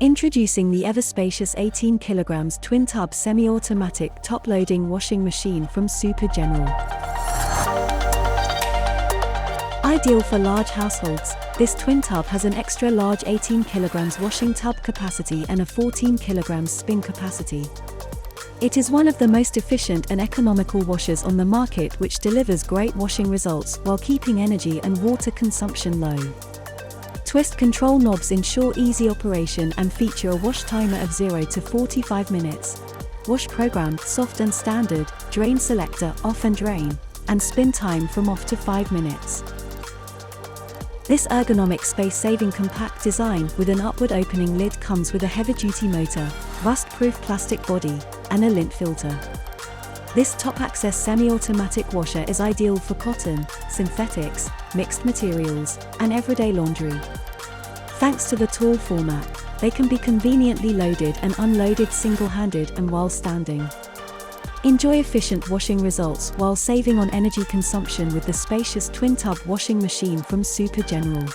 Introducing the ever-spacious 18 kg twin-tub semi-automatic top-loading washing machine from Super General. Ideal for large households, this twin tub has an extra-large 18 kg washing tub capacity and a 14 kg spin capacity. It is one of the most efficient and economical washers on the market, which delivers great washing results while keeping energy and water consumption low. Twist control knobs ensure easy operation and feature a wash timer of 0 to 45 minutes. Wash program, soft and standard, drain selector, off and drain, and spin time from off to 5 minutes. This ergonomic space-saving compact design with an upward opening lid comes with a heavy-duty motor, rust-proof plastic body, and a lint filter. This top-access semi-automatic washer is ideal for cotton, synthetics, mixed materials, and everyday laundry. Thanks to the tall format, they can be conveniently loaded and unloaded single-handed and while standing. Enjoy efficient washing results while saving on energy consumption with the spacious twin-tub washing machine from Super General.